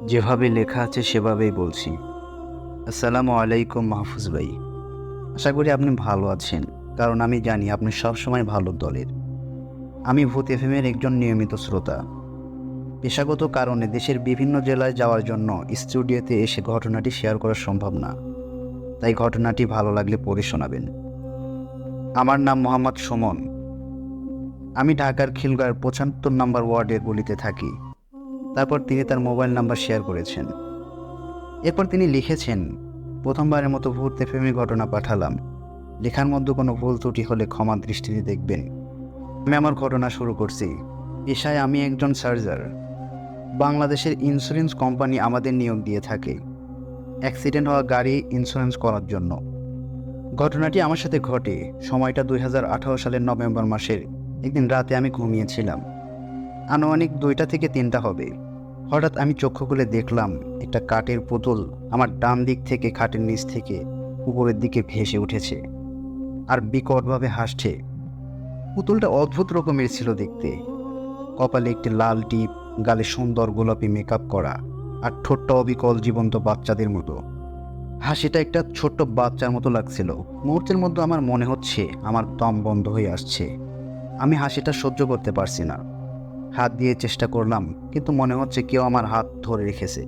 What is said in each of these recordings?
যেভাবে লেখা আছে সেভাবেই বলছি। আসসালামু আলাইকুম মাহফুজ ভাই। আশা করি আপনি ভালো আছেন, কারণ আমি জানি আপনি সবসময় ভালো দলের। আমি ভূত এফএমের একজন নিয়মিত শ্রোতা। পেশাগত কারণে দেশের বিভিন্ন জেলায় যাওয়ার জন্য স্টুডিওতে এসে ঘটনাটি শেয়ার করা সম্ভব না, তাই ঘটনাটি ভালো লাগলে পড়ে শোনাবেন। আমার নাম মোহাম্মদ সুমন। আমি ঢাকার খিলগাঁর ৭৫ নম্বর ওয়ার্ডের গলিতে থাকি। তারপর তিনি তার মোবাইল নাম্বার শেয়ার করেছেন। এরপর তিনি লিখেছেন, প্রথমবারের মতো ভূত এফএমে ঘটনা পাঠালাম। লেখার মধ্যে কোনো ভুল ত্রুটি হলে ক্ষমা দৃষ্টিতে দেখবেন। আমি আমার ঘটনা শুরু করছি। পেশায় আমি একজন সার্জার। বাংলাদেশের ইন্স্যুরেন্স কোম্পানি আমাদের নিয়োগ দিয়ে থাকে অ্যাক্সিডেন্ট হওয়া গাড়ি ইন্স্যুরেন্স করার জন্য। ঘটনাটি আমার সাথে ঘটে সময়টা ২০১৮ সালের নভেম্বর মাসের একদিন রাতে। আমি ঘুমিয়েছিলাম, আনুমানিক ২টা থেকে ৩টা হবে। হঠাৎ আমি চক্ষু খুলে দেখলাম একটা কাঠের পুতুল আমার ডান দিক থেকে খাটের নিচ থেকে উপরের দিকে ভেসে উঠেছে আর বিকটভাবে হাসছে। পুতুলটা অদ্ভুত রকমের ছিল দেখতে। কপালে একটি লাল টিপ, গালে সুন্দর গোলাপি মেকআপ করা, আর ঠোঁটটা অবিকল জীবন্ত বাচ্চাদের মতো। হাসিটা একটা ছোট্ট বাচ্চার মতো লাগছিল। মুহূর্তের মধ্যে আমার মনে হচ্ছে আমার দম বন্ধ হয়ে আসছে। আমি হাসিটা সহ্য করতে পারছি না। হাত দিয়ে চেষ্টা করলাম, কিন্তু মনে হচ্ছে কেউ আমার হাত ধরে রেখেছে।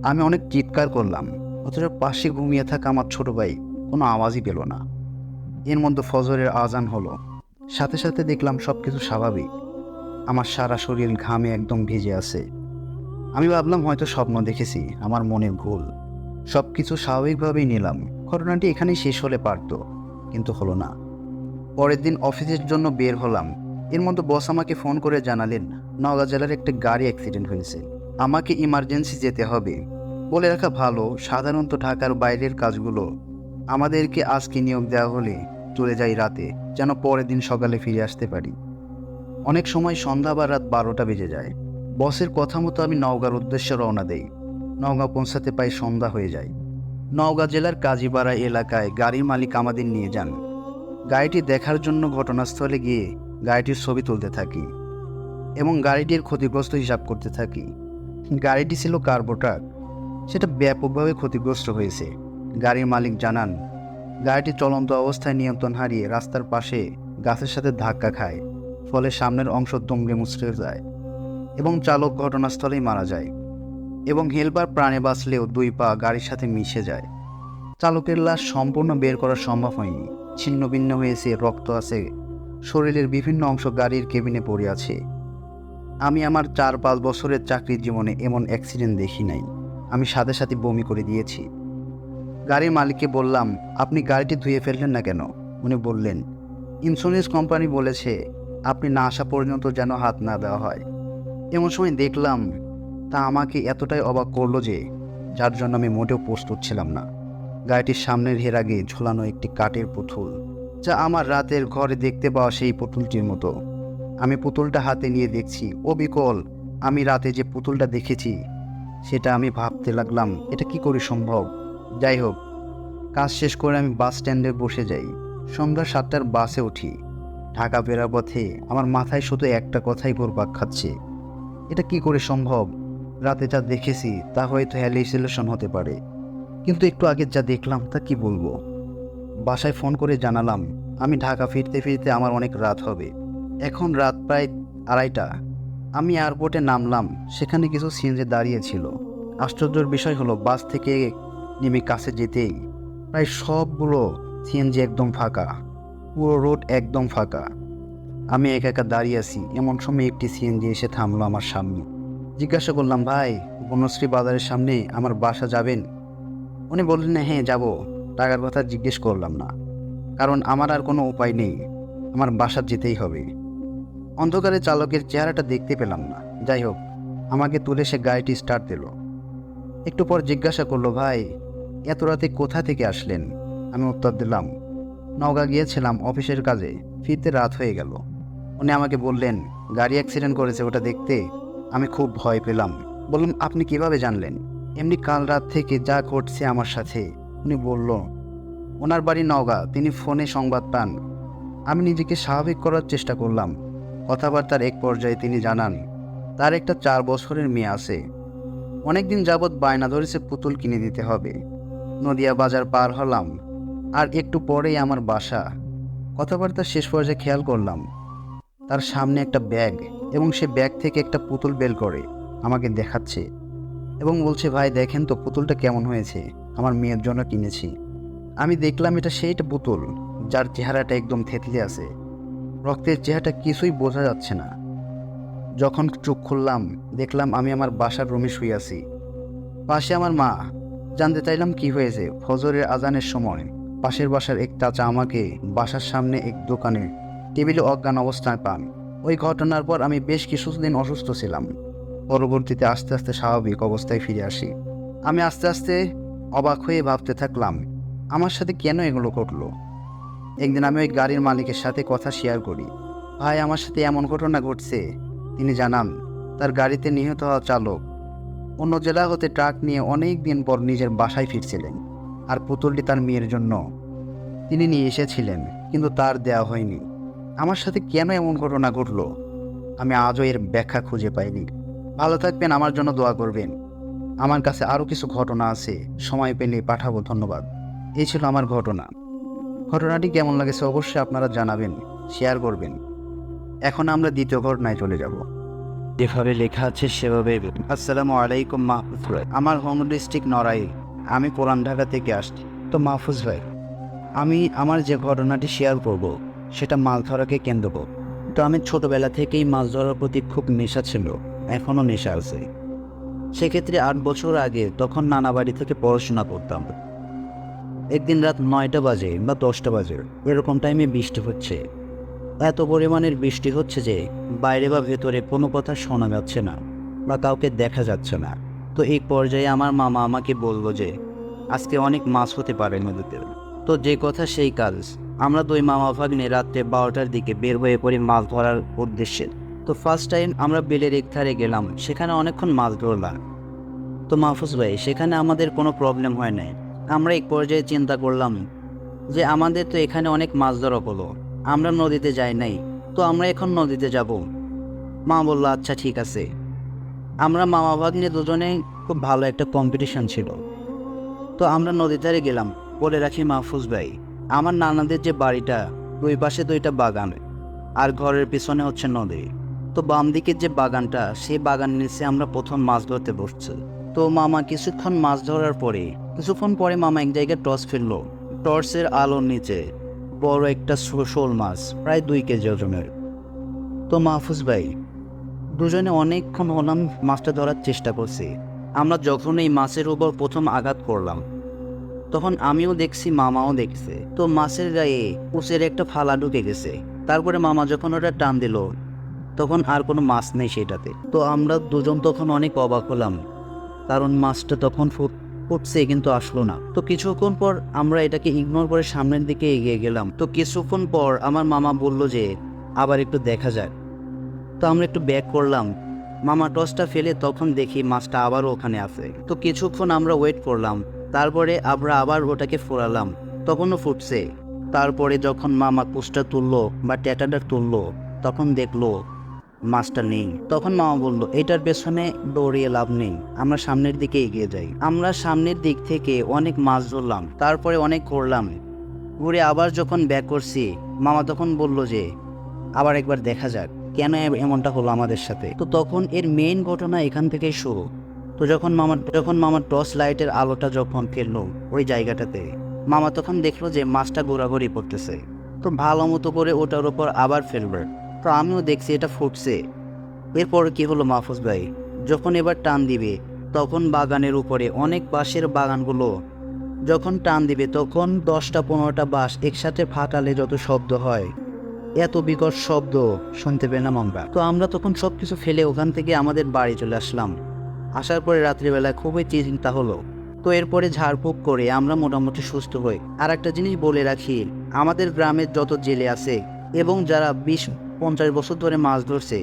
আমি অনেক চিৎকার করলাম, অথচ পাশে ঘুমিয়ে থাকা আমার ছোট ভাই কোনো আওয়াজই পেল না। এর মধ্যে ফজরের আজান হলো। সাথে সাথে দেখলাম সব কিছু স্বাভাবিক। আমার সারা শরীর ঘামে একদম ভিজে আছে। আমি ভাবলাম হয়তো স্বপ্ন দেখেছি, আমার মনের ভুল। সব কিছু স্বাভাবিকভাবেই নিলাম। ঘটনাটি এখানেই শেষ হলে পারত, কিন্তু হলো না। পরের দিন অফিসের জন্য বের হলাম। এর মধ্যে বস আমাকে ফোন করে জানালেন নওগাঁ জেলার একটা গাড়ি অ্যাক্সিডেন্ট হয়েছে, আমাকে ইমার্জেন্সি যেতে হবে। বলে রাখা ভালো, সাধারণত ঢাকার বাইরের কাজগুলো আমাদেরকে আজকে নিয়োগ দেওয়া হলে চলে যাই রাতে, যেন পরের দিন সকালে ফিরে আসতে পারি। অনেক সময় সন্ধ্যা বা রাত 12টা বেজে যায়। বসের কথা মতো আমি নওগাঁর উদ্দেশ্যে রওনা দেই। নওগাঁ পৌঁছাতে প্রায় সন্ধ্যা হয়ে যায়। নওগাঁ জেলার কাজীপাড়া এলাকায় গাড়ির মালিক আমাদের নিয়ে যান। গাড়িটি দেখার জন্য ঘটনাস্থলে গিয়ে গাড়িটির ছবি তুলতে থাকি এবং গাড়িটির ক্ষতিগ্রস্ত হিসাব করতে থাকি। গাড়িটি ছিল কার্গো ট্রাক, সেটা ব্যাপকভাবে ক্ষতিগ্রস্ত হয়েছে। গাড়ির মালিক জানান, গাড়িটি চলন্ত অবস্থায় নিয়ন্ত্রণ হারিয়ে রাস্তার পাশে গাছের সাথে ধাক্কা খায়, ফলে সামনের অংশ দুমড়ে মুচড়ে যায় এবং চালক ঘটনাস্থলেই মারা যায়। এবং হেলপার প্রাণে বাঁচলেও 2 পা গাড়ির সাথে মিশে যায়। চালকের লাশ সম্পূর্ণ বের করা সম্ভব হয়নি। ছিন্ন ভিন্ন হয়েছে, রক্ত আছে, শরীরের বিভিন্ন অংশ গাড়ির কেবিনে পড়ে আছে। আমি আমার 4-5 বছরের চাকরির জীবনে এমন অ্যাক্সিডেন্ট দেখি নাই। আমি সাথে সাথে বমি করে দিয়েছি। গাড়ির মালিককে বললাম, আপনি গাড়িটি ধুয়ে ফেললেন না কেন? উনি বললেন, ইন্স্যুরেন্স কোম্পানি বলেছে আপনি না আসা পর্যন্ত যেন হাত না দেওয়া হয়। এমন সময় দেখলাম, তা আমাকে এতটাই অবাক করলো যে যার জন্য আমি মোটেও প্রস্তুত ছিলাম না। গাড়িটির সামনের হেরাগে ঝোলানো একটি কাঠের পুতুল, যা আমার রাতের ঘরে দেখতে পাওয়া সেই পুতুলটির মতো। আমি পুতুলটা হাতে নিয়ে দেখছি, অবিকল। আমি রাতে যে পুতুলটা দেখেছি সেটা আমি ভাবতে লাগলাম, এটা কি করে সম্ভব। যাই হোক, কাজ শেষ করে আমি বাস স্ট্যান্ডে বসে যাই। সন্ধ্যা 7টার বাসে উঠি। ঢাকা ফেরার পথে আমার মাথায় শুধু একটা কথাই ঘুরপাক খাচ্ছে, এটা কি করে সম্ভব। রাতে যা দেখেছি তা হয়তো হ্যালুসিনেশন হতে পারে, কিন্তু একটু আগে যা দেখলাম তা কি বলবো। বাসায় ফোন করে জানালাম আমি ঢাকা ফিরতে ফিরতে আমার অনেক রাত হবে। এখন রাত প্রায় 2:30টা। আমি এয়ারপোর্টে নামলাম। সেখানে কিছু সিএনজি দাঁড়িয়েছিল। আশ্চর্যের বিষয় হলো, বাস থেকে নেমে কাছে যেতেই প্রায় সবগুলো সিএনজি একদম ফাঁকা। পুরো রোড একদম ফাঁকা। আমি একা একা দাঁড়িয়ে আছি। এমন সময় একটি সিএনজি এসে থামলো আমার সামনে। জিজ্ঞাসা করলাম, ভাই, বনশ্রী বাজারের সামনে আমার বাসা যাবেন? উনি বললেন, হ্যাঁ যাব। টাকার কথা জিজ্ঞেস করলাম না, কারণ আমার আর কোনো উপায় নেই, আমার বাসা যেতেই হবে। অন্ধকারে চালকের চেহারাটা দেখতে পেলাম না। যাই হোক, আমাকে তুলে সে গাড়িটি স্টার্ট দিল। একটু পর জিজ্ঞাসা করলো, ভাই, এত রাতে কোথা থেকে আসলেন? আমি উত্তর দিলাম, নওগাঁ গিয়েছিলাম অফিসের কাজে, ফিরতে রাত হয়ে গেল। উনি আমাকে বললেন, গাড়ি অ্যাক্সিডেন্ট করেছে, ওটা দেখতে। আমি খুব ভয় পেলাম। বললাম, আপনি কিভাবে জানলেন? এমনি কাল রাত থেকে যা ঘটছে আমার সাথে। উনি বলল, ওনার বাড়ি নওগাঁ, তিনি ফোনে সংবাদ পান। আমি নিজেকে স্বাভাবিক করার চেষ্টা করলাম। কথাবার্তার এক পর্যায়ে তিনি জানান, তার একটা 4 বছরের মেয়ে আছে। অনেকদিন যাবৎ বায়না ধরেছে পুতুল কিনে দিতে হবে। নদিয়া বাজার পার হলাম, আর একটু পরেই আমার বাসা। কথাবার্তা শেষ পর্যায়ে খেয়াল করলাম তার সামনে একটা ব্যাগ, এবং সে ব্যাগ থেকে একটা পুতুল বের করে আমাকে দেখাচ্ছে এবং বলছে, ভাই দেখেন তো পুতুলটা কেমন হয়েছে, আমার মেয়ের জন্য কিনেছি। আমি দেখলাম এটা সেইটা পুতুল যার চেহারাটা একদম থেতলে আছে, রক্তের চেহারাটা কিছুই বোঝা যাচ্ছে না। যখন চোখ খুললাম দেখলাম আমি আমার বাসার রুমে শুয়ে আছি, পাশে আমার মা। জানতে চাইলাম কি হয়েছে। ফজরের আজানের সময় পাশের বাসার এক চাচা আমাকে বাসার সামনে এক দোকানে টেবিলে অজ্ঞান অবস্থায় পান। ওই ঘটনার পর আমি বেশ কিছুদিন অসুস্থ ছিলাম। পরবর্তীতে আস্তে আস্তে স্বাভাবিক অবস্থায় ফিরে আসি। আমি আস্তে আস্তে অবাক হয়ে ভাবতে থাকলাম আমার সাথে কেন এগুলো ঘটলো। একদিন আমি ওই গাড়ির মালিকের সাথে কথা শেয়ার করি, ভাই আমার সাথে এমন ঘটনা ঘটছে। তিনি জানান তার গাড়িতে নিহত হওয়া চালক অন্য জেলা হতে ট্রাক নিয়ে অনেক দিন পর নিজের বাসায় ফিরছিলেন, আর পুতুলটি তার মেয়ের জন্য তিনি নিয়ে এসেছিলেন, কিন্তু তার দেওয়া হয়নি। আমার সাথে কেন এমন ঘটনা ঘটলো আমি আজও এর ব্যাখ্যা খুঁজে পাইনি। ভালো থাকবেন, আমার জন্য দোয়া করবেন। আমার কাছে আরও কিছু ঘটনা আছে, সময় পেলে পাঠাবো। ধন্যবাদ। এই ছিল আমার ঘটনাটি কেমন লাগেছে অবশ্যই আপনারা জানাবেন, শেয়ার করবেন। এখন আমরা দ্বিতীয় ঘটনায় চলে যাব। যেভাবে লেখা আছে সেভাবে। আসসালামু আলাইকুম মাহফুজ ভাই, আমার হোম ডিস্ট্রিক্ট নড়াইল, আমি পুরান ঢাকা থেকে আসছি। তো মাহফুজ ভাই, আমি আমার যে ঘটনাটি শেয়ার করব সেটা মাছ ধরাকে কেন্দ্র করে। তো আমি ছোটবেলা থেকেই মাছ ধরার প্রতি খুব নেশা ছিল, এখনও নেশা আছে। সেক্ষেত্রে 8 বছর আগে তখন নানা বাড়ি থেকে পড়াশোনা করতাম। একদিন রাত 9টা বাজে বা 10টা বাজে এরকম টাইমে বৃষ্টি হচ্ছে। এত পরিমাণের বৃষ্টি হচ্ছে যে বাইরে বা ভেতরে কোনো কথা শোনা যাচ্ছে না বা কাউকে দেখা যাচ্ছে না। তো এই পর্যায়ে আমার মামা আমাকে বলল যে আজকে অনেক মাছ হতে পারে নদীতে। তো যে কথা সেই কাজ, আমরা দুই মামা ভাগ্নে রাত্রে 12টার দিকে বের হয়ে পড়ি মাছ ধরার উদ্দেশ্যে। তো ফার্স্ট টাইম আমরা বিলের এক ধারে গেলাম, সেখানে অনেকক্ষণ মাছ ধরলাম। তো মাহফুজ ভাই, সেখানে আমাদের কোনো প্রবলেম হয় নাই। আমরা এক পর্যায়ে চিন্তা করলাম যে আমাদের তো এখানে অনেক মাছ ধরা হলো, আমরা নদীতে যাই নাই, তো আমরা এখন নদীতে যাব। মা বলল আচ্ছা ঠিক আছে। আমরা মামা ভাগ্নে দুজনে খুব ভালো একটা কম্পিটিশন ছিল। তো আমরা নদীর ধারে গেলাম। বলে রাখি মাহফুজ ভাই, আমার নানাদের যে বাড়িটা, দুই পাশে 2টা বাগান, আর ঘরের পিছনে হচ্ছে নদী। তো বাম দিকের যে বাগানটা, সেই বাগান নিচে আমরা প্রথম মাছ ধরতে বসছি। তো মামা কিছুক্ষণ মাছ ধরার পরে, কিছুক্ষণ পরে মামা এক জায়গায় টর্চ ফেললো। টর্চের আলোর নিচে বড় একটা শোল মাছ, প্রায় 2 কেজি ওজনের। তো মাহফুজ ভাই, দুজনে অনেকক্ষণ হলাম মাছটা ধরার চেষ্টা করছি। আমরা যখন এই মাছের উপর প্রথম আঘাত করলাম, তখন আমিও দেখছি মামাও দেখছে। তো মাছের গায়ে কুচের একটা ফালা ঢুকে গেছে। তারপরে মামা যখন ওটা টান দিল, তখন আর কোনো মাছ নেই সেটাতে। তো আমরা দুজন তখন অনেক অবাক হলাম, কারণ মাছটা তখন ফুটছে কিন্তু আসলো না। তো কিছুক্ষণ পর আমরা এটাকে ইগনোর করে সামনের দিকে এগিয়ে গেলাম। তো কিছুক্ষণ পর আমার মামা বলল যে আবার একটু দেখা যায়। তো আমরা একটু ব্যাক করলাম। মামা টসটা ফেলে তখন দেখি মাছটা আবারও ওখানে আছে। তো কিছুক্ষণ আমরা ওয়েট করলাম, তারপরে আমরা আবার ওটাকে ফোরালাম, তখনও ফুটছে। তারপরে যখন মামা কুচটা তুললো বা ট্যাটাটা তুললো, তখন দেখলো মাছটা নেই। তখন মামা বলল এটার পেছনে দৌড়িয়ে লাভ নেই, আমরা সামনের দিকে এগিয়ে যাই। আমরা সামনের দিক থেকে অনেক মাছ ধরলাম, তারপরে অনেক ঘুরলাম। ঘুরে আবার যখন ব্যাক করছি, মামা তখন বলল যে আবার একবার দেখা যাক কেন এমনটা হলো আমাদের সাথে। তো তখন এর মেইন ঘটনা এখান থেকেই শুরু। তো যখন মামার টর্চ লাইটের আলোটা যখন ফেললো ওই জায়গাটাতে, মামা তখন দেখলো যে মাছটা ঘোরাঘুরি করতেছে। তো ভালো মতো করে ওটার উপর আবার ফেলবে। তো আমিও দেখছি এটা ফুটছে। এরপর কি হলো মাহফুজ ভাই, যখন এবার টান দিবে, তখন বাগানের উপরে অনেক বাঁশের বাগানগুলো যখন টান দিবে, তখন 10টা 15টা বাঁশ একসাথে ফাটালে যত শব্দ হয়, এত বিকট শব্দ শুনতে পেলাম আমরা। তো আমরা তখন সব কিছু ফেলে ওখান থেকে আমাদের বাড়ি চলে আসলাম। আসার পরে রাত্রিবেলায় খুবই চিন্তা হলো। তো এরপরে ঝাড়ফুঁক করে আমরা মোটামুটি সুস্থ হই। আর একটা জিনিস বলে রাখি, আমাদের গ্রামের যত জেলে আছে এবং যারা 20-50 বছর ধরে মাছ ধরছে,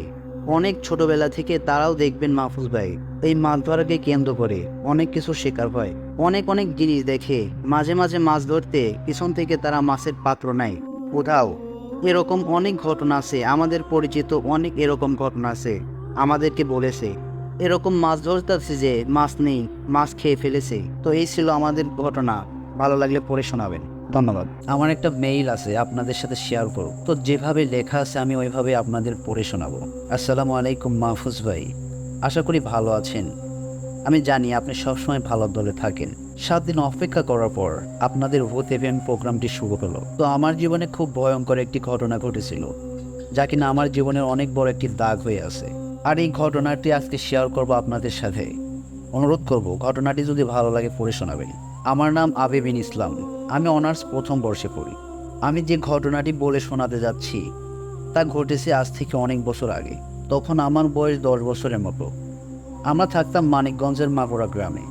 অনেক ছোটবেলা থেকে তারাও দেখবেন মাহফুজ ভাই, এই মাছ ধরাকে কেন্দ্র করে অনেক কিছু শেখার হয়, অনেক অনেক জিনিস দেখে। মাঝে মাঝে মাছ ধরতে পিছন থেকে তারা মাছের পাত্র নেয় কোথাও। এরকম অনেক ঘটনা আছে, আমাদের পরিচিত অনেক এরকম ঘটনা আছে, আমাদেরকে বলেছে। এরকম মাছ ধরতেছে যে মাছ নেই, মাছ খেয়ে ফেলেছে। তো এই ছিল আমাদের ঘটনা। ভালো লাগলে পড়ে শোনাবেন। ধন্যবাদ। আমার একটা মেইল আছে, আপনাদের সাথে শেয়ার করব। তো যেভাবে লেখা আছে আমি ওইভাবে আপনাদের পড়ে শোনাবো। আসসালামু আলাইকুম মাহফুজ ভাই, আশা করি ভালো আছেন। আমি জানি আপনি সবসময় ভালো দলে থাকেন। 7 দিন অপেক্ষা করার পর আপনাদের ভূত ইভেন্ট প্রোগ্রামটি শুরু হলো। তো আমার জীবনে খুব ভয়ঙ্কর একটি ঘটনা ঘটেছিল, যা কিনা আমার জীবনের অনেক বড় একটি দাগ হয়ে আছে। আর এই ঘটনাটি আজকে শেয়ার করব আপনাদের সাথে। অনুরোধ করব ঘটনাটি যদি ভালো লাগে পড়ে শোনাবেন। আমার নাম আবিবিন ইসলাম, আমি অনার্স প্রথম বর্ষে পড়ি। আমি যে ঘটনাটি বলে শোনাতে যাচ্ছি তা ঘটেছে আজ থেকে অনেক বছর আগে। তখন আমার বয়স 10 বছরের মতো। আমরা থাকতাম মানিকগঞ্জের মাগুরা গ্রামে।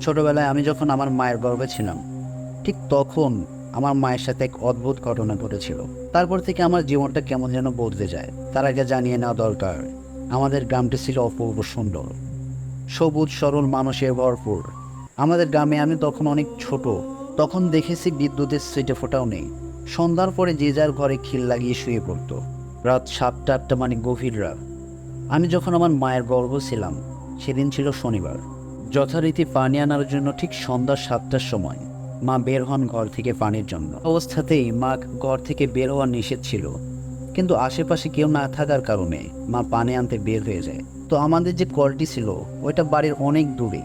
ছোটবেলায় আমি যখন আমার মায়ের গর্ভে ছিলাম, ঠিক তখন আমার মায়ের সাথে এক অদ্ভুত ঘটনা ঘটেছিল। তারপর থেকে আমার জীবনটা কেমন যেন বদলে যায়। তার আগে জানিয়ে নেওয়া দরকার, আমাদের গ্রামটি ছিল অপূর্ব সুন্দর, সবুজ সরল মানুষে ভরপুর। আমাদের গ্রামে আমি তখন অনেক ছোট। তখন দেখেছি বিদ্যুতের ছিটে ফোটাও নেই। সন্ধ্যার পরে যে যার ঘরে খিল লাগিয়ে শুয়ে পড়তো। রাত 7টা-8টা, মানে গভীর রাত। আমি যখন আমার মায়ের গর্ভ ছিলাম, সেদিন ছিল শনিবার। যথারীতি পানি আনার জন্য ঠিক সন্ধ্যা 7টার সময় মা বের হন ঘর থেকে পানির জন্য। অবস্থাতেই মা ঘর থেকে বের হওয়া নিষেধ ছিল, কিন্তু আশেপাশে কেউ না থাকার কারণে মা পানি আনতে বের হয়ে যায়। তো আমাদের যে কলটি ছিল ওইটা বাড়ির অনেক দূরে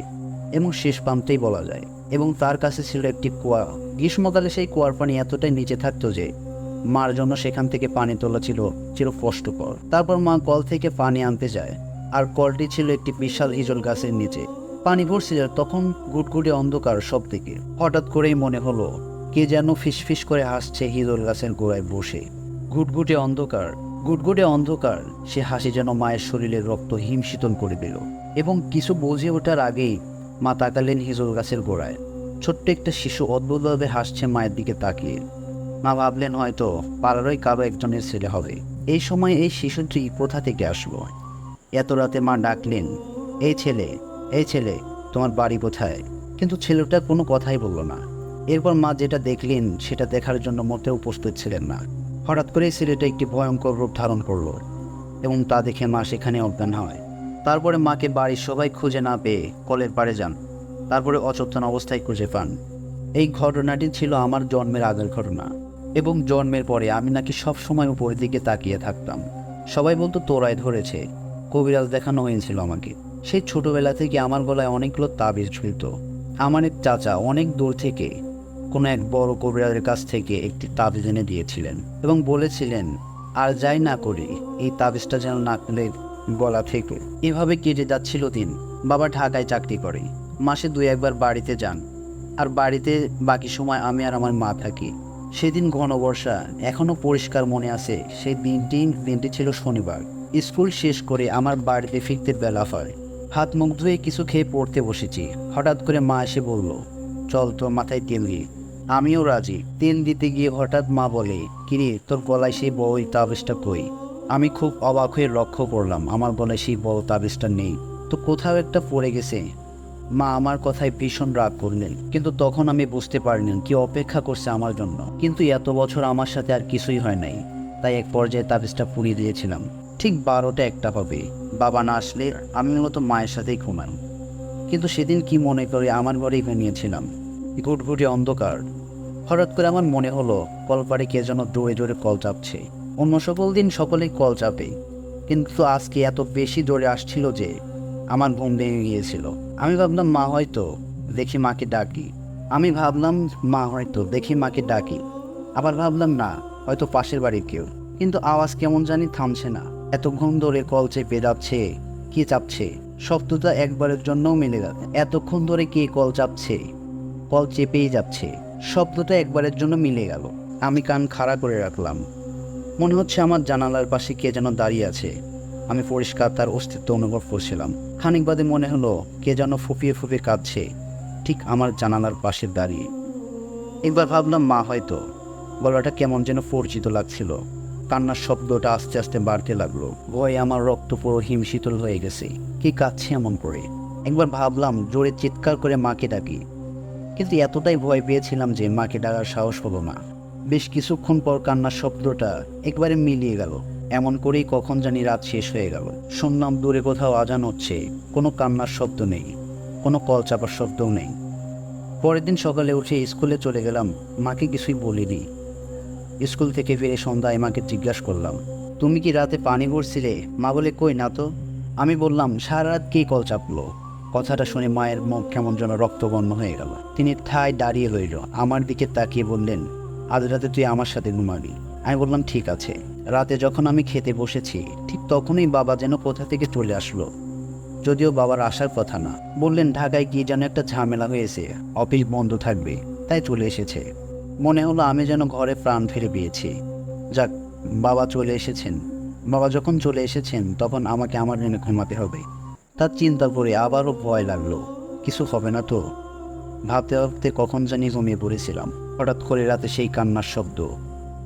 এবং শেষ প্রান্তেই বলা যায়, এবং তার কাছে ছিল একটি কুয়া। গ্রীষ্মকালে সেই কুয়ার পানি এতটাই নিচে থাকতো যে মার জন্য সেখান থেকে পানি তোলা ছিল চির কষ্টকর। তারপর মা কল থেকে পানি আনতে যায়, আর কলটি ছিল একটি বিশাল হিজল গাছের নিচে। পানি ভরছিল তখন গুটগুটে অন্ধকার সব দিকে। হঠাৎ করেই মনে হলো কে যেন ফিসফিস করে হাসছে হিজল গাছের গোড়ায় বসে। ঘুটঘুটে অন্ধকার, ঘুটঘুটে অন্ধকার। সে হাসি যেন মায়ের শরীরের রক্ত হিমশীতল করে দিল। এবং কিছু বুঝে ওঠার আগেই মা তাকালেন হিজল গাছের গোড়ায়। ছোট্ট একটা শিশু অদ্ভুতভাবে হাসছে মায়ের দিকে তাকিয়ে। মা ভাবলেন হয়তো পাড়ারই কারো একজনের ছেলে হবে। এই সময় এই শিশুটি কোথা থেকে আসলো? এত রাতে মা ডাকলেন, এই ছেলে, এই ছেলে, তোমার বাড়ি কোথায়? কিন্তু ছেলেটা কোনো কথাই বলল না। এরপর মা যেটা দেখলেন সেটা দেখার জন্য মোটেও প্রস্তুত ছিলেন না। হঠাৎ করে ছেলেটা একটি ভয়ঙ্কর রূপ ধারণ করলো এবং তা দেখে মা সেখানে অজ্ঞান হয়। তারপরে মাকে বাড়ির সবাই খুঁজে না পেয়ে কলের পাড়ে যান। তারপরে অচেতন অবস্থায় খুঁজে পান। এই ঘটনাটি ছিল আমার জন্মের আগের ঘটনা, এবং জন্মের পরে আমি নাকি সব সময় উপরের দিকে তাকিয়ে থাকতাম। সবাই বলতো তোরাই ধরেছে, কবিরাজ দেখানো হয়েছিল আমাকে। সেই ছোটবেলা থেকে আমার গলায় অনেকগুলো তাবিজ ঝুলত। আমার এক চাচা অনেক দূর থেকে কোনো এক বড় কবিরাজের কাছ থেকে একটি তাবিজ এনে দিয়েছিলেন এবং বলেছিলেন আর যাই না করি এই তাবিজটা যেন না খুলে গলা থেকে। এভাবে কেটে যাচ্ছিল দিন। বাবা ঢাকায় চাকরি করে, মাসে 2-1 বার বাড়িতে যান, আর বাড়িতে বাকি সময় আমি আর আমার মা থাকি। সেদিন ঘন বর্ষা, এখনও পরিষ্কার মনে আছে। সেই দিনটি ছিল শনিবার। স্কুল শেষ করে আমার বাড়িতে ফিরতে বেলা হয়। হাত মুখ ধুয়ে কিছু খেয়ে পড়তে বসেছি। হঠাৎ করে মা এসে বলল, চল তোর মাথায় তেল দিই। আমিও রাজি। তেল দিতে গিয়ে হঠাৎ মা বলে, কিরে তোর গলায় সেই বড় তাবিজটা কই? আমি খুব অবাক হয়ে লক্ষ্য করলাম আমার গলায় সেই বড় তাবিজটা নেই। তো কোথাও একটা পড়ে গেছে। মা আমার কথায় ভীষণ রাগ করলেন, কিন্তু তখন আমি বুঝতে পারিনি কি অপেক্ষা করছে আমার জন্য। কিন্তু এত বছর আমার সাথে আর কিছুই হয় নাই, তাই এক পর্যায়ে তাবিজটা পুড়িয়ে দিয়েছিলাম। ঠিক 12টা-1টা হবে, বাবা না আসলে আমি মূলত মায়ের সাথেই ঘুমাই। কিন্তু সেদিন কি মনে করে আমার ঘরেই ঘুমিয়েছিলাম। ঘুটঘুটে অন্ধকার। হঠাৎ করে আমার মনে হলো কলপাড়ে কে যেন জোরে জোরে কল চাপছে। অন্য সকল দিন সকলেই কল চাপে, কিন্তু আজকে এত বেশি জোরে আসছিল যে আমার ঘুম ভেঙে গিয়েছিল। আমি ভাবলাম মা হয়তো, দেখি মাকে ডাকি। আবার ভাবলাম না, হয়তো পাশের বাড়ির কেউ। কিন্তু আওয়াজ কেমন জানি থামছে না। এতক্ষণ ধরে কল চেপে যাচ্ছে, কি চাপছে? শব্দটা একবারের জন্যও মিলে গেল। এতক্ষণ ধরে কে কল চাপছে? কল চেপেই যাচ্ছে। শব্দটা একবারের জন্য মিলে গেল। আমি কান খাড়া করে রাখলাম। মনে হচ্ছে আমার জানালার পাশে কে যেন দাঁড়িয়ে আছে। আমি পরিষ্কার তার অস্তিত্ব অনুভব করছিলাম। খানিক বাদে মনে হলো কে যেন ফুপিয়ে ফুপিয়ে কাঁদছে, ঠিক আমার জানালার পাশে দাঁড়িয়ে। একবার ভাবলাম মা হয়তো। গলাটা কেমন যেন পরিচিত লাগছিল। কান্নার শব্দটা আস্তে আস্তে বাড়তে লাগলো। ভয়ে আমার রক্ত পুরো হিমশীতল হয়ে গেছে। কি কাঁদছে এমন করে? একবার ভাবলাম জোরে চিৎকার করে মাকে ডাকি, কিন্তু এতটাই ভয় পেয়েছিলাম যে মাকে ডাকার সাহস হলো না। বেশ কিছুক্ষণ পর কান্নার শব্দটা একবারে মিলিয়ে গেল। এমন করেই কখন জানি রাত শেষ হয়ে গেল। শুনলাম দূরে কোথাও আজান হচ্ছে, কোনো কান্নার শব্দ নেই, কোনো কল চাপার শব্দও নেই। পরের দিন সকালে উঠে স্কুলে চলে গেলাম, মাকে কিছুই বলিনি। স্কুল থেকে ফিরে সন্ধ্যায় মাকে জিজ্ঞাসা করলাম, তুমি কি রাতে পানি ভরছিলে? মা বলে, কই না তো। আমি বললাম, সারা রাত কে কল চাপলো? কথাটা শুনে মায়ের মুখ কেমন যেন রক্তবর্ণ হয়ে গেল। তিনি ঠায় দাঁড়িয়ে রইল, আমার দিকে তাকিয়ে বললেন, আজ রাতে তুই আমার সাথে ঘুমাবি। আমি বললাম, ঠিক আছে। রাতে যখন আমি খেতে বসেছি ঠিক তখনই বাবা যেন কোথা থেকে চলে আসলো, যদিও বাবার আসার কথা না। বললেন, ঢাকায় গিয়ে যেন একটা ঝামেলা হয়েছে, অফিস বন্ধ থাকবে, তাই চলে এসেছে। মনে হলো আমি যেন ঘরে প্রাণ ফিরে পেয়েছি। যাক, বাবা চলে এসেছেন। বাবা যখন চলে এসেছেন তখন আমাকে আমার রুমে ঘুমাতে হবে। তার চিন্তা করে আবারও ভয় লাগলো, কিছু হবে না তো। ভাবতে ভাবতে কখন জানি ঘুমিয়ে পড়েছিলাম। হঠাৎ করে রাতে সেই কান্নার শব্দ,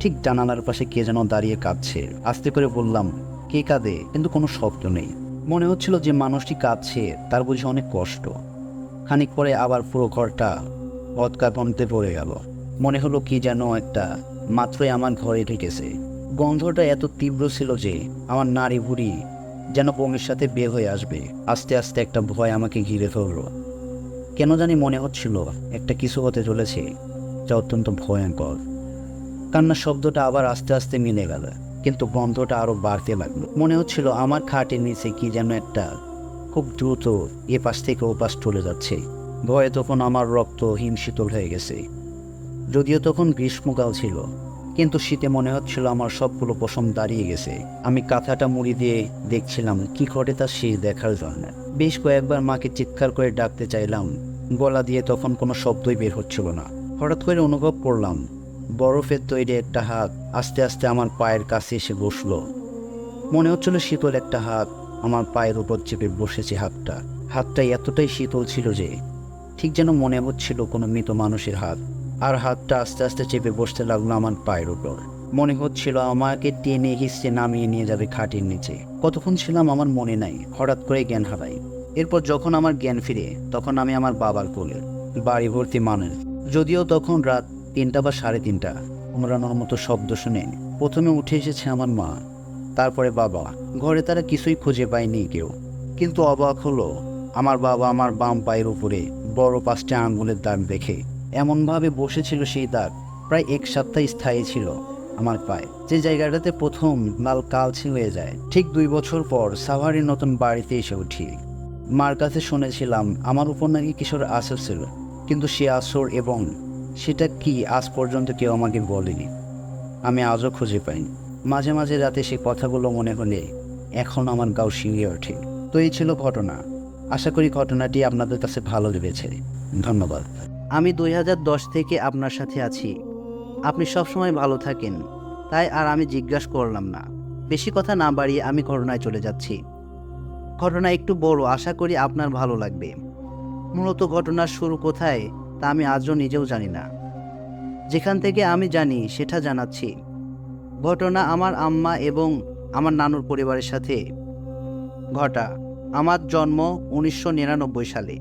ঠিক জানালার পাশে কে যেন দাঁড়িয়ে কাঁদছে। আস্তে করে বললাম, কে কাঁদে? কিন্তু কোনো শব্দ নেই। মনে হচ্ছিল যে মানুষটি কাঁদছে তার বুঝি অনেক কষ্ট। খানিক পরে আবার পুরো ঘরটা অতকাকন্তে পড়ে গেল। মনে হলো কি যেন একটা মাত্রই আমার ঘরে ঢুকেছে। গন্ধটা এত তীব্র ছিল যে আমার নাড়ি ভুড়ি যেন বমির সাথে বের হয়ে আসবে। আস্তে আস্তে একটা ভয় আমাকে ঘিরে ধরল। কেন জানি মনে হচ্ছিল একটা কিছু হতে চলেছে, যা অত্যন্ত ভয়ঙ্কর। কান্নার শব্দটা আবার আস্তে আস্তে মিলে গেল, কিন্তু গন্ধটা আরো বাড়তে লাগলো। মনে হচ্ছিল আমার খাটের নিচে কি যেন একটা খুব দ্রুত এ পাশ থেকে ও পাশ চলে যাচ্ছে। ভয়ে তখন আমার রক্ত হিমশীতল হয়ে গেছে। যদিও তখন গ্রীষ্মকাল ছিল, কিন্তু শীতে মনে হচ্ছিল আমার সবগুলো পশম দাঁড়িয়ে গেছে। আমি কাঁথাটা মুড়ি দিয়ে দেখছিলাম কি ঘটে তা শেষ দেখার জন্য। বেশ কয়েকবার মাকে চিৎকার করে ডাকতে চাইলাম, গলা দিয়ে তখন কোনো শব্দই বের হচ্ছিল না। হঠাৎ করে অনুভব করলাম বরফের তৈরি একটা হাত আস্তে আস্তে আমার পায়ের কাছে এসে বসলো। মনে হচ্ছিল শীতল একটা হাত আমার পায়ের উপর চেপে বসেছে। হাতটা এতটাই শীতল ছিল যে ঠিক যেন মনে হচ্ছিল কোনো মৃত মানুষের হাত। আর হাতটা আস্তে আস্তে চেপে বসতে লাগলো আমার পায়ের উপর। মনে হচ্ছিল আমাকে টেনে হিঁচড়ে নামিয়ে নিয়ে যাবে খাটের নিচে। কতক্ষণ ছিলাম আমার মনে নাই, হঠাৎ করে জ্ঞান হারাই। এরপর যখন আমার জ্ঞান ফিরে তখন আমি আমার বাবার কোলে, বাড়ি ভর্তি মানুষ। যদিও তখন রাত 3টা বা 3:30। উমরানোর মতো শব্দ শুনে প্রথমে উঠে এসেছে আমার মা, তারপরে বাবা। ঘরে তারা কিছুই খুঁজে পায়নি কেউ। কিন্তু অবাক হলো আমার বাবা আমার বাম পায়ের উপরে বড় 5টা আঙ্গুলের দাগ দেখে। এমনভাবে বসেছিল সেই দাগ, প্রায় 1 সপ্তাহ স্থায়ী ছিল আমার পায়ে, যে জায়গাটাতে প্রথম লাল কালচে হয়ে যায়। ঠিক 2 বছর পর সাভারের নতুন বাড়িতে এসে উঠি। মার কাছে শুনেছিলাম আমার উপর নাকি কিশোর আসর ছিল, কিন্তু সে আসর এবং সেটা কি আজ পর্যন্ত কেউ আমাকে বলেনি। আমি আজও খুঁজে পাইনি। মাঝে মাঝে রাতে সে কথাগুলো মনে হলে এখন আমার গাও শিউরে ওঠে। তো এই ছিল ঘটনা। আশা করি ঘটনাটি আপনাদের কাছে ভালো লেগেছে। ধন্যবাদ। আমি 2010 থেকে আপনার সাথে আছি। আপনি সবসময় ভালো থাকেন, তাই আর আমি জিজ্ঞাসা করলাম না। বেশি কথা না বাড়িয়ে আমি ঘটনায় চলে যাচ্ছি। ঘটনা একটু বড়, আশা করি আপনার ভালো লাগবে। মূলত ঘটনার শুরু কোথায় তা আমি আজও নিজেও জানি না। যেখান থেকে আমি জানি সেটা জানাচ্ছি। ঘটনা আমার আম্মা এবং আমার নানুর পরিবারের সাথে ঘটা। আমার জন্ম 1999 সালে।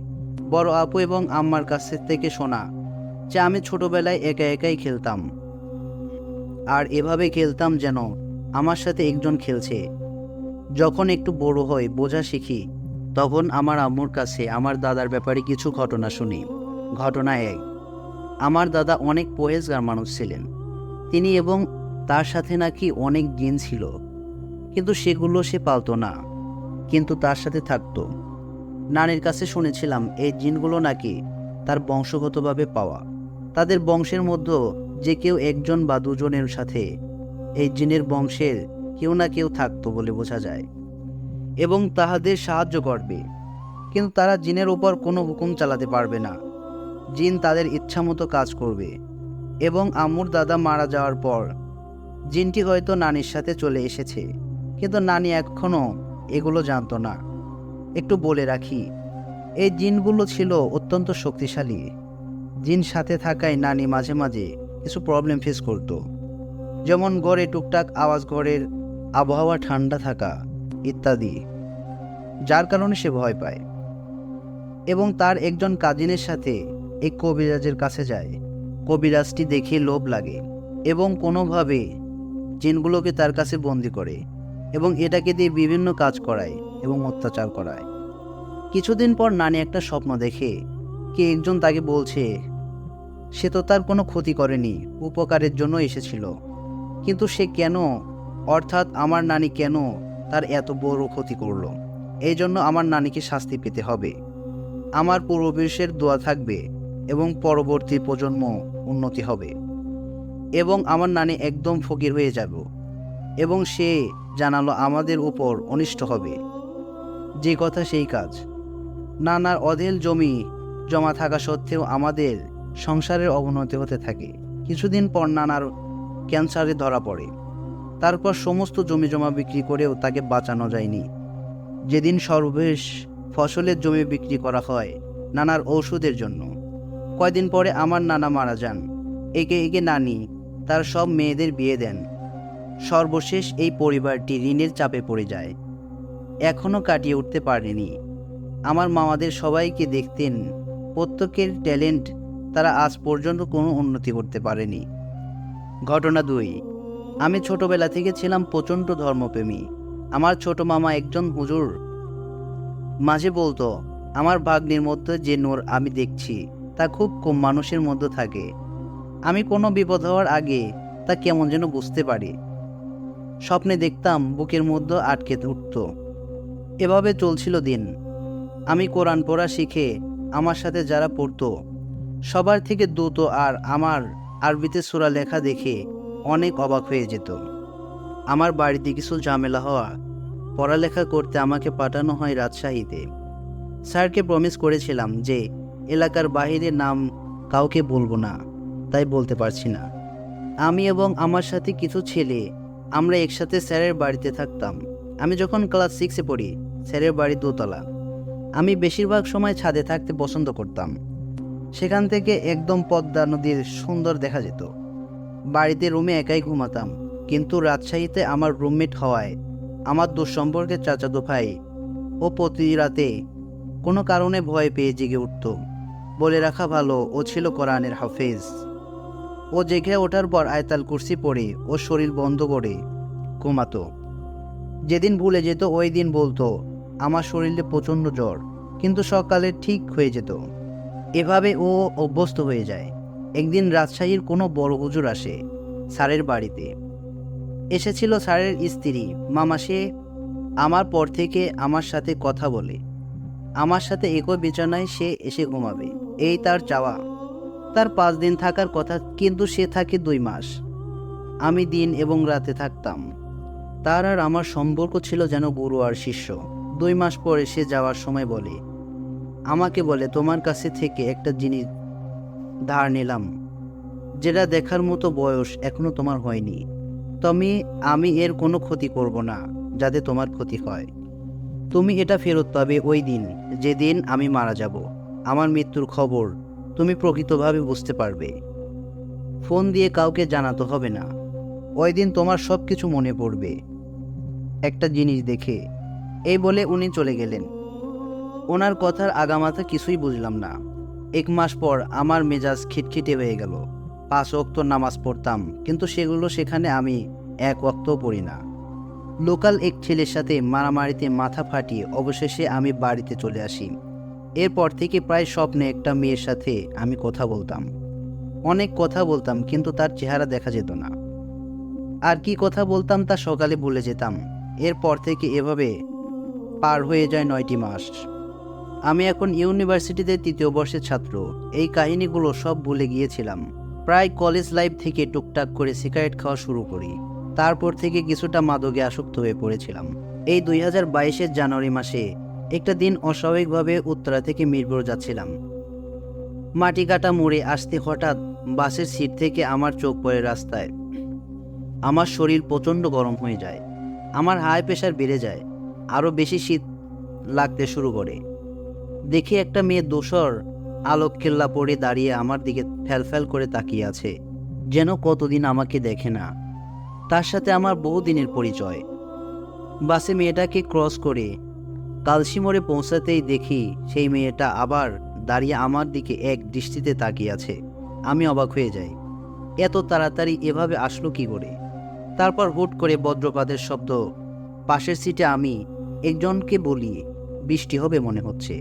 বড় আপু এবং আম্মার কাছ থেকে শোনা যে আমি ছোটবেলায় একা একাই খেলতাম, আর এভাবে খেলতাম যেন আমার সাথে একজন খেলছে। যখন একটু বড় হই, বোঝা শিখি, তখন আমার আম্মুর কাছে আমার দাদার ব্যাপারে কিছু ঘটনা শুনি। ঘটনা 1, আমার দাদা অনেক পরহেজগার মানুষ ছিলেন। তিনি এবং তার সাথে নাকি অনেক জিন ছিল, কিন্তু সেগুলো সে পালতো না, কিন্তু তার সাথে থাকতো। নানির কাছে শুনেছিলাম এই জিনগুলো নাকি তার বংশগতভাবে পাওয়া। তাদের বংশের মধ্যে যে কেউ 1জন বা 2জনের সাথে এই জিনের বংশের কেউ না কেউ থাকতো বলে বোঝা যায়, এবং তাহাদের সাহায্য করবে। কিন্তু তারা জিনের উপর কোনো হুকুম চালাতে পারবে না। জিন তাদের ইচ্ছামতো কাজ করবে। এবং আম্মুর দাদা মারা যাওয়ার পর জিনটি হয়তো নানির সাথে চলে এসেছে, কিন্তু নানি এখনও এগুলো জানতো না। একটু বলে রাখি, এই জিনগুলো ছিল অত্যন্ত শক্তিশালী। জিন সাথে থাকায় নানি মাঝে মাঝে কিছু প্রবলেম ফেস করত, যেমন ঘরে টুকটাক আওয়াজ, ঘরের আবহাওয়া ঠান্ডা থাকা ইত্যাদি, যার কারণে সে ভয় পায়। এবং তার একজন কাজিনের সাথে এক কবিরাজের কাছে যায়। কবিরাজটি দেখে লোভ লাগে এবং কোনোভাবে জিনগুলোকে তার কাছে বন্দি করে এবং এটাকে দিয়ে বিভিন্ন কাজ করায় এবং অত্যাচার করায়। কিছুদিন পর নানি একটা স্বপ্ন দেখে কে একজন তাকে বলছে সে তো তার কোনো ক্ষতি করেনি, উপকারের জন্য এসেছিল, কিন্তু সে কেন, অর্থাৎ আমার নানি কেন তার এত বড় ক্ষতি করলো। এই জন্য আমার নানিকে শাস্তি পেতে হবে। আমার পূর্বপুরুষের দোয়া থাকবে এবং পরবর্তী প্রজন্ম উন্নতি হবে এবং আমার নানি একদম ফকির হয়ে যাব এবং সে জানালো আমাদের উপর অনিষ্ট হবে। যে কথা সেই কাজ। নানার অঢেল জমি জমা থাকা সত্ত্বেও আমাদের সংসারের অবনতি হতে থাকে। কিছুদিন পর নানার ক্যান্সারে ধরা পড়ে। তারপর সমস্ত জমি জমা বিক্রি করেও তাকে বাঁচানো যায়নি। যেদিন সর্বশেষ ফসলের জমি বিক্রি করা হয় নানার ঔষধের জন্য, কয়দিন পরে আমার নানা মারা যান। একে একে নানি তার সব মেয়েদের বিয়ে দেন। সর্বশেষ এই পরিবারটি ঋণের চাপে পড়ে যায়, এখনও কাটিয়ে উঠতে পারেনি। আমার মামাদের সবাইকে দেখতেন, প্রত্যেকের ট্যালেন্ট, তারা আজ পর্যন্ত কোনো উন্নতি করতে পারেনি। ঘটনা 2। আমি ছোটবেলা থেকে ছিলাম প্রচণ্ড ধর্মপ্রেমী। আমার ছোট মামা একজন হুজুর। মাঝে বলতো, আমার ভাগ্নির মধ্যে যে নূর আমি দেখছি তা খুব কম মানুষের মধ্যে থাকে। আমি কোনো বিপদ হওয়ার আগে তা কেমন যেন বুঝতে পারি। স্বপ্নে দেখতাম বুকের মধ্যে আটকে উঠত। এভাবে চলছিল দিন। আমি কোরআন পড়া শিখে আমার সাথে যারা পড়তো সবার থেকে দ্রুত আর আমার আরবিতে সূরা লেখা দেখে অনেক অবাক হয়ে যেত। আমার বাড়িতে কিছু ঝামেলা হওয়া, পড়ালেখা করতে আমাকে পাঠানো হয় রাজশাহীতে। স্যারকে প্রমিস করেছিলাম যে এলাকার বাইরে নাম কাউকে বলবো না, তাই বলতে পারছি না। আমি এবং আমার সাথে কিছু ছেলে আমরা একসাথে স্যারের বাড়িতে থাকতাম। আমি যখন ক্লাস 6-এ পড়ি, স্যারের বাড়ি দোতলা। আমি বেশিরভাগ সময় ছাদে থাকতে পছন্দ করতাম। সেখান থেকে একদম পদ্মা নদীর সুন্দর দেখা যেত। বাড়িতে রুমে একাই ঘুমাতাম, কিন্তু রাজশাহীতে আমার রুমমেট হওয়ায় আমার দুঃসম্পর্কের চাচাতো ভাই ও প্রতি রাতে কোনো কারণে ভয় পেয়ে জেগে উঠত। বলে রাখা ভালো, ও ছিল কোরআনের হাফেজ। ও জেগে ওঠার পর আয়াতুল কুরসি পড়ে ও শরীর বন্ধ করে ঘুমাতো। যেদিন ভুলে যেত ওই দিন বলতো আমার শরীরে প্রচণ্ড জ্বর, কিন্তু সকালে ঠিক হয়ে যেত। এভাবে ও অভ্যস্ত হয়ে যায়। একদিন রাজশাহীর কোনো বড় হুজুর আসে স্যারের বাড়িতে। এসেছিল স্যারের স্ত্রী মামা। সে আমার পর থেকে আমার সাথে কথা বলে, আমার সাথে একই বিছানায় সে এসে ঘুমাবে, এই তার চাওয়া। তার 5 দিন থাকার কথা, কিন্তু সে থাকে 2 মাস। আমি দিন এবং রাতে থাকতাম। তার আর আমার সম্পর্ক ছিল যেন গুরু আর শিষ্য। 2 মাস পরে সে যাওয়ার সময় আমাকে বলে তোমার কাছে থেকে একটা জিনিস ধার নিলাম, যেটা দেখার মতো বয়স এখনো তোমার হয়নি। আমি এর কোনো ক্ষতি করব না যাতে তোমার ক্ষতি হয়। তুমি এটা ফেরত পাবে ওই দিন, যেদিন আমি মারা যাব। আমার মৃত্যুর খবর তুমি প্রকৃতভাবে বুঝতে পারবে। ফোন দিয়ে কাউকে জানাতে হবে না। ওই দিন তোমার সব কিছু মনে পড়বে একটা জিনিস দেখে। এই বলে উনি চলে গেলেন। ওনার কথার আগামাথা কিছুই বুঝলাম না। 1 মাস পর আমার মেজাজ খিটখিটে হয়ে গেল। 5 ওয়াক্ত নামাজ পড়তাম, কিন্তু সেগুলো সেখানে আমি 1 ওয়াক্তও পড়ি না। লোকাল এক ছেলের সাথে মারামারিতে মাথা ফাটিয়ে অবশেষে আমি বাড়িতে চলে আসি। এরপর থেকে প্রায় স্বপ্নে একটা মেয়ের সাথে আমি কথা বলতাম। অনেক কথা বলতাম, কিন্তু তার চেহারা দেখা যেত না। আর কি কথা বলতাম তা সকালে ভুলে যেতাম। এরপর থেকে এভাবে পার হয়ে যায় 9টি মাস। আমি এখন ইউনিভার্সিটিতে 3য় বর্ষের ছাত্র। এই কাহিনীগুলো সব ভুলে গিয়েছিলাম। প্রায় কলেজ লাইফ থেকে টুকটাক করে সিগারেট খাওয়া শুরু করি। তারপর থেকে কিছুটা মাদকে আসক্ত হয়ে পড়েছিলাম। এই 2022-এর জানুয়ারি মাসে একটা দিন অস্বাভাবিকভাবে উত্তরা থেকে মিরপুর যাচ্ছিলাম। মাটি কাটা মোড়ে আসতে হঠাৎ বাসের সিট থেকে আমার চোখ পড়ে রাস্তায়। আমার শরীর প্রচণ্ড গরম হয়ে যায়। আমার হাই প্রেশার বেড়ে যায়। আরও বেশি শীত লাগতে শুরু করে। দেখি একটা মেয়ে ধূসর আলোক কেল্লা পড়ে দাঁড়িয়ে আমার দিকে ফ্যালফ্যাল করে তাকিয়ে আছে, যেন কতদিন আমাকে দেখে না। তার সাথে আমার বহুদিনের পরিচয়। বাসে মেয়েটাকে ক্রস করে কালসি মোড়ে পৌঁছাতেই দেখি সেই মেয়েটা আবার দাঁড়িয়ে আমার দিকে এক দৃষ্টিতে তাকিয়ে আছে। আমি অবাক হয়ে যাই, এত তাড়াতাড়ি এভাবে আসলো কি করে? তারপর হুট করে বজ্রপাতের শব্দ। পাশের সিটে আমি একজনকে বলি, বৃষ্টি হবে মনে হচ্ছে।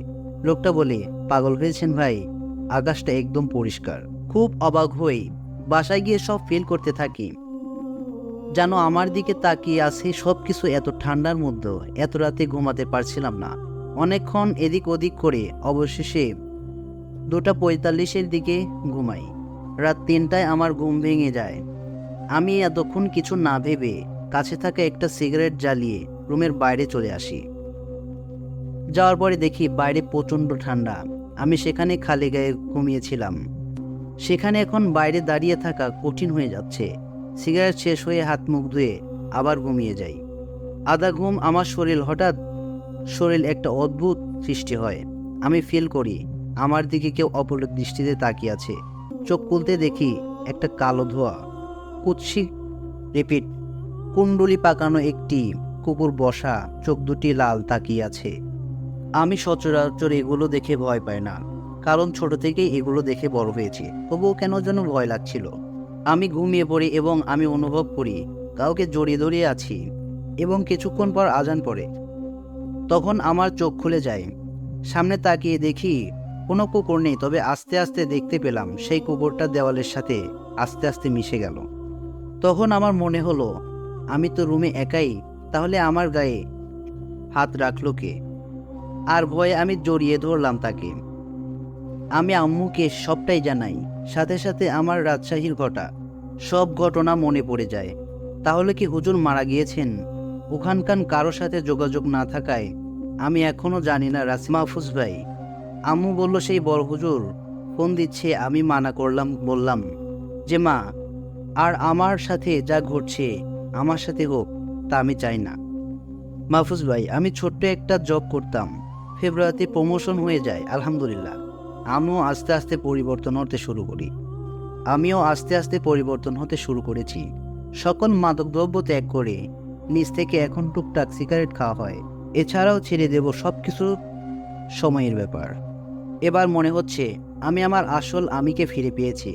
লোকটা বলে, পাগল হয়েছেন ভাই, আকাশটা একদম পরিষ্কার। খুব অবাক হই, বাসায় গিয়ে সব ফিল করতে থাকি। যেন আমার দিকে তাকিয়ে আছে সব কিছু। এত ঠান্ডার মধ্যে এত রাতে ঘুমাতে পারছিলাম না। অনেকক্ষণ এদিক ওদিক করে অবশেষে 2:45-এর দিকে ঘুমাই। রাত 3টায় আমার ঘুম ভেঙে যায়। আমি এতক্ষণ কিছু না ভেবে কাছে থাকা একটা সিগারেট জ্বালিয়ে রুমের বাইরে চলে আসি। যাওয়ার পরে দেখি বাইরে প্রচণ্ড ঠান্ডা। আমি সেখানে খালি গায়ে ঘুমিয়েছিলাম, সেখানে এখন বাইরে দাঁড়িয়ে থাকা কঠিন হয়ে যাচ্ছে। সিগারেট শেষ হয়ে হাত মুখ ধুয়ে আবার ঘুমিয়ে যাই। আধা ঘুম আমার শরীর একটা অদ্ভুত সৃষ্টি হয়। আমি ফিল করি আমার দিকে কেউ অপলক দৃষ্টিতে তাকিয়ে আছে। চোখ খুলতে দেখি একটা কালো ধোয়া, কুৎসি রিপিট, কুণ্ডলি পাকানো একটি কুকুর বসা, চোখ দুটি লাল, তাকিয়ে আছে। আমি সচরাচর এগুলো দেখে ভয় পাই না, কারণ ছোট থেকেই এগুলো দেখে বড় হয়েছি। তবুও কেন যেন ভয় লাগছিল। আমি ঘুমিয়ে পড়ি এবং আমি অনুভব করি কাউকে জড়িয়ে ধরিয়ে আছি, এবং কিছুক্ষণ পর আজান পড়ে। তখন আমার চোখ খুলে যায়। সামনে তাকিয়ে দেখি কোনো কুকুর নেই, তবে আস্তে আস্তে দেখতে পেলাম সেই কুকুরটা দেওয়ালের সাথে আস্তে আস্তে মিশে গেল। তখন আমার মনে হলো আমি তো রুমে একাই, তাহলে আমার গায়ে হাত রাখলো কে? আর ভয়ে আমি জড়িয়ে ধরলাম তাকে। আমি আম্মুকে সবটাই জানাই। সাথে সাথে আমার রাজশাহীর সব ঘটনা মনে পড়ে যায়। তাহলে কি হুজুর মারা গিয়েছেন? ওখানকার কারো সাথে যোগাযোগ না থাকায় আমি এখনো জানি না। মাহফুজ ভাই, আম্মু বলল সেই বড় হুজুর ফোন দিচ্ছে। আমি মানা করলাম, বললাম যে মা, আর আমার সাথে যা ঘটছে আমার সাথে হোক তা আমি চাই না। মাহফুজ ভাই, আমি ছোট্ট একটা জব করতাম, ফেব্রুয়ারিতে প্রমোশন হয়ে যায় আলহামদুলিল্লাহ। আমিও আস্তে আস্তে পরিবর্তন হতে শুরু করেছি। সকল মাদকদ্রব্য ত্যাগ করে নিজ থেকে এখন টুকটাক সিগারেট খাওয়া হয়। এছাড়াও ছেড়ে দেব সব কিছু, সময়ের ব্যাপার। এবার মনে হচ্ছে আমি আমার আসল আমিকে ফিরে পেয়েছি।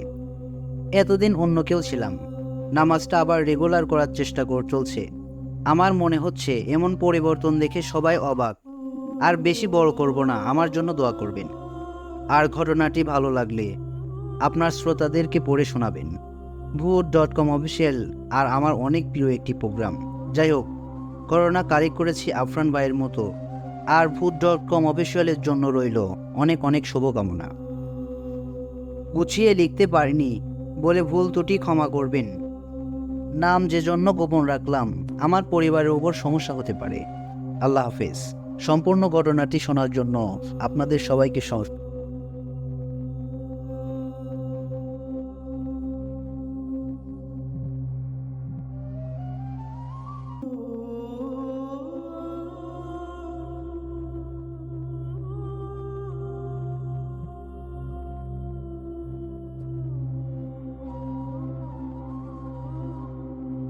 এতদিন অন্য কেউ ছিলাম। নামাজটা আবার রেগুলার করার চেষ্টা চলছে। আমার মনে হচ্ছে এমন পরিবর্তন দেখে সবাই অবাক। আর বেশি বড় করব না, আমার জন্য দোয়া করবেন। আর ঘটনাটি ভালো লাগলে আপনার শ্রোতাদেরকে পড়ে শোনাবেন। ভূত.com অফিসিয়াল আর আমার অনেক প্রিয় একটি প্রোগ্রাম। যাই হোক, করোনা কালেক্ট করেছি আফরান ভাইয়ের মতো। আর ভূত.com অফিসিয়ালের জন্য রইল অনেক অনেক শুভকামনা। গুছিয়ে লিখতে পারিনি বলে ভুল ত্রুটি ক্ষমা করবেন। নাম যে জন্য গোপন রাখলাম, আমার পরিবারের উপর সমস্যা হতে পারে। আল্লাহ হাফেজ। সম্পূর্ণ ঘটনাটি শোনার জন্য আপনাদের সবাইকে